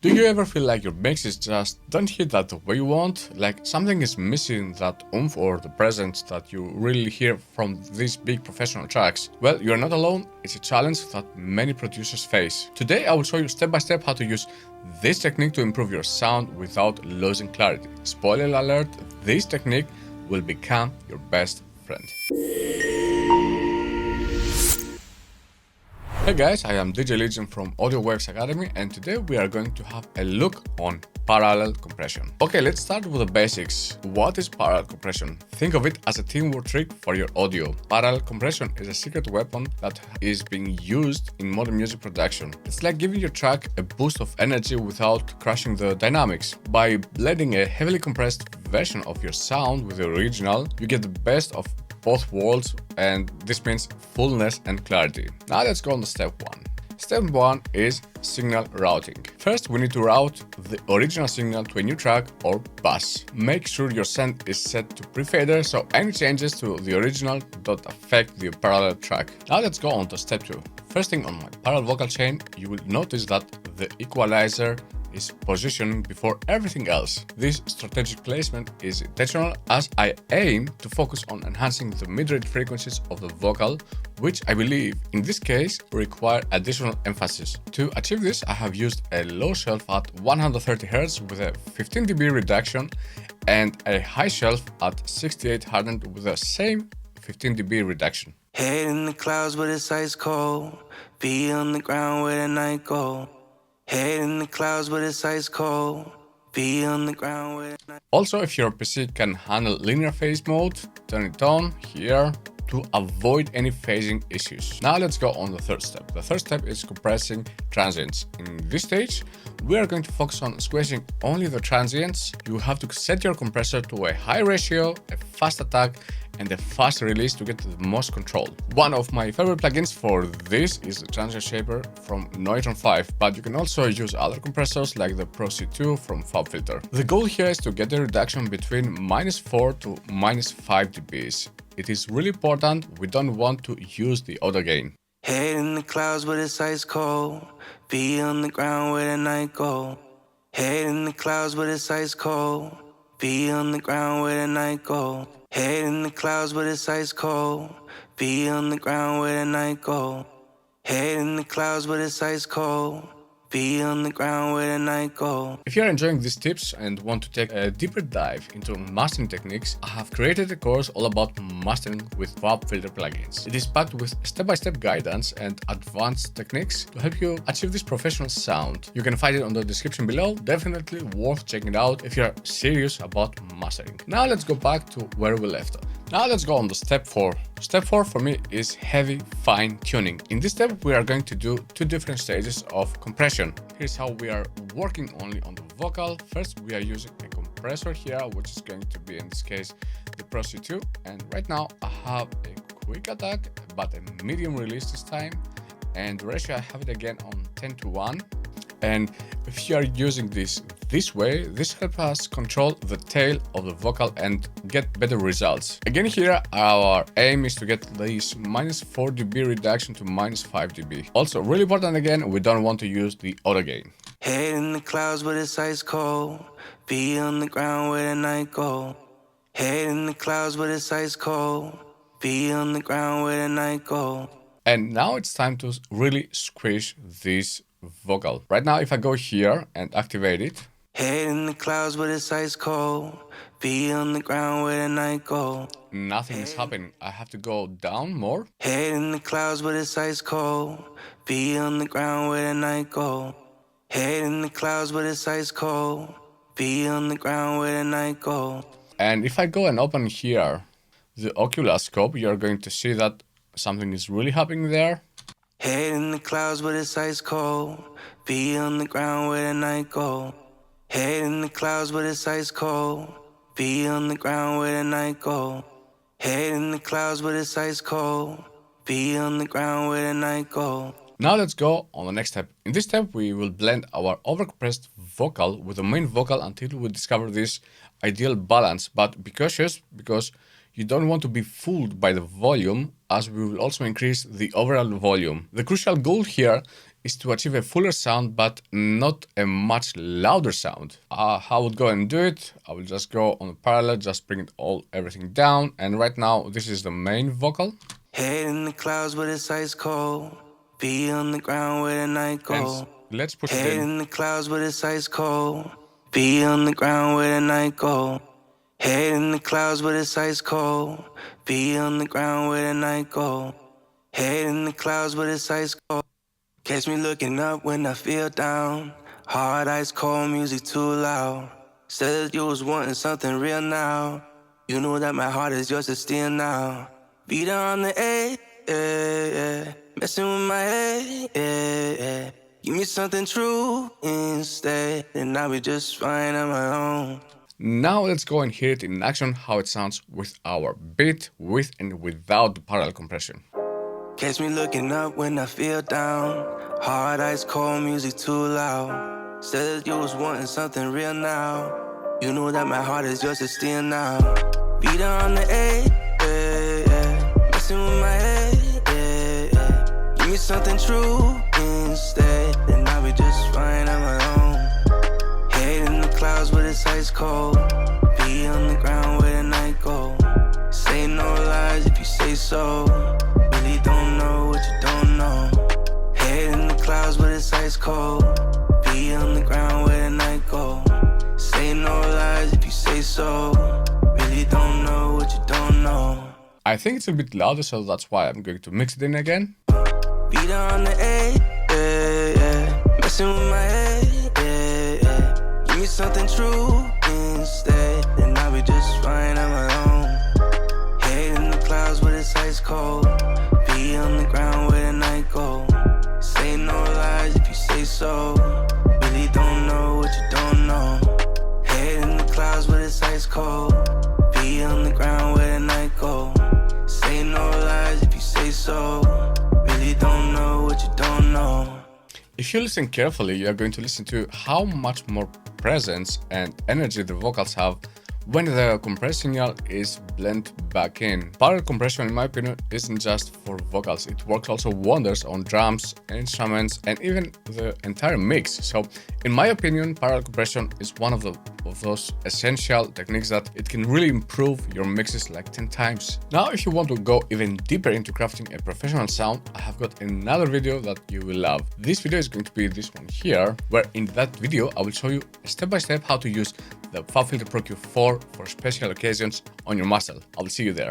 Do you ever feel like your mixes just don't hit that the way you want? Like something is missing that oomph or the presence that you really hear from these big professional tracks? Well, you're not alone, it's a challenge that many producers face. Today I will show you step by step how to use this technique to improve your sound without losing clarity. Spoiler alert, this technique will become your best friend. Hey guys, I am DJ Legion from Audio Waves Academy, and today we are going to have a look on parallel compression. Okay, let's start with the basics. What is parallel compression? Think of it as a teamwork trick for your audio. Parallel compression is a secret weapon that is being used in modern music production. It's like giving your track a boost of energy without crashing the dynamics. By blending a heavily compressed version of your sound with the original, you get the best of both worlds, and this means fullness and clarity. Now let's go on to step 1. Step 1 is signal routing. First, we need to route the original signal to a new track or bus. Make sure your send is set to pre-fader so any changes to the original don't affect the parallel track. Now let's go on to step 2. First thing on my parallel vocal chain, you will notice that the equalizer is positioned before everything else. This strategic placement is intentional as I aim to focus on enhancing the mid-range frequencies of the vocal, which I believe in this case require additional emphasis. To achieve this, I have used a low shelf at 130 Hz with a 15 dB reduction and a high shelf at 6800 with the same 15 dB reduction. Head in the clouds but it's ice cold. Feet on the ground where the night go. Head in the clouds but it's ice cold. Feet on the ground where the night. Also, if your PC can handle linear phase mode, turn it on here to avoid any phasing issues. Now let's go on the third step. The third step is compressing transients. In this stage, we are going to focus on squeezing only the transients. You have to set your compressor to a high ratio, a fast attack, and a fast release to get the most control. One of my favorite plugins for this is the Transient Shaper from Neutron 5, but you can also use other compressors like the Pro C2 from FabFilter. The goal here is to get a reduction between -4 to -5 dBs. It is really important, we don't want to use the auto gain. Head in the clouds but it's ice cold. Feet on the ground where the night go. Head in the clouds but it's ice cold. Feet on the ground where the night go. Head in the clouds but it's ice cold. Feet on the ground where the night go. Head in the clouds but it's ice cold. Feet on the ground where the night go. If you're enjoying these tips and want to take a deeper dive into mastering techniques, I have created a course all about mastering with FabFilter plugins. It is packed with step-by-step guidance and advanced techniques to help you achieve this professional sound. You can find it on the description below, definitely worth checking it out if you're serious about mastering. Now let's go back to where we left off. Now let's go on to step 4. Step 4 for me is heavy fine tuning. In this step, we are going to do two different stages of compression. Here's how we are working only on the vocal. First, we are using a compressor here, which is going to be, in this case, the Pro C2. And right now, I have a quick attack, but a medium release this time. And the ratio, I have it again on 10:1. And if you are using this way, this helps us control the tail of the vocal and get better results. Again here, our aim is to get this -4 dB reduction to -5 dB. Also, really important again, we don't want to use the auto gain. Head in the clouds but it's ice cold. Feet on the ground where the night go. Head in the clouds but it's ice cold. Feet on the ground where the night go. And now it's time to really squish this vocal. Right now, if I go here and activate it, Head in the clouds but it's ice cold. Feet on the ground where the night go. nothing is happening. I have to go down more. Head in the clouds but it's ice cold. Feet on the ground where the night go. Head in the clouds but it's ice cold. Feet on the ground where the night go. And if I go and open here the oscilloscope, you're going to see that something is really happening there. Head in the clouds but it's ice cold. Feet on the ground where the night go. Head in the clouds but it's ice cold. Feet on the ground where the night go. Head in the clouds but it's ice cold. Feet on the ground where the night go. Now let's go on the next step. In this step, we will blend our overcompressed vocal with the main vocal until we discover this ideal balance. But be cautious, because you don't want to be fooled by the volume, as we will also increase the overall volume. The crucial goal here is to achieve a fuller sound but not a much louder sound. How I would go and do it, I will just go on parallel, just bring it everything down, and right now this is the main vocal. Head in the clouds but it's ice cold. Feet on the ground where the night goes. Let's push Head it in. in the clouds but it's ice cold. Feet on the ground where the night goes. Head in the clouds but it's ice cold. Feet on the ground where the night goes. Head in the clouds but it's ice cold. Catch me looking up when I feel down. Hard ice cold music too loud. Said you was wanting something real now. You know that my heart is yours to steal now. Beat on the A, yeah, yeah. Messing with my head, yeah, yeah. Give me something true instead, and I'll be just fine on my own. Now let's go and hear it in action, how it sounds with our beat, with and without the parallel compression. Catch me looking up when I feel down. Hard ice cold music too loud. Said you was wanting something real now. You know that my heart is yours to steal now. Beat on the A, yeah, yeah. Messing with my head, yeah, yeah. Give me something true instead, and I'll be just fine on my own. Head in the clouds but it's ice cold. Feet on the ground where the night goes. Say no lies if you say so. Really don't know what you don't know. Head in the clouds but it's ice cold. Feet on the ground where the night goes. Say no lies if you say so. Really don't know what you don't know. I think it's a bit louder, so that's why I'm going to mix it in again. Beat on the A, yeah, yeah. Messing with my head, yeah, yeah. Give me something true instead, and I'll be just fine on my own. Head in the clouds but it's ice cold. Feet on the ground where the night goes. Say no lies if you say so. Really don't know what you don't know. Head in the clouds but it's ice cold. Feet on the ground where the night goes. Say no lies if you say so. Really don't know what you don't know. If you listen carefully, you are going to listen to how much more presence and energy the vocals have when the compression signal is blended back in. Parallel compression, in my opinion, isn't just for vocals. It works also wonders on drums, instruments, and even the entire mix. So, in my opinion, parallel compression is one of those essential techniques that it can really improve your mixes like 10 times. Now, if you want to go even deeper into crafting a professional sound, I have got another video that you will love. This video is going to be this one here, where in that video, I will show you step by step how to use the FabFilter Pro Q4 for special occasions on your Muscle. I'll see you there.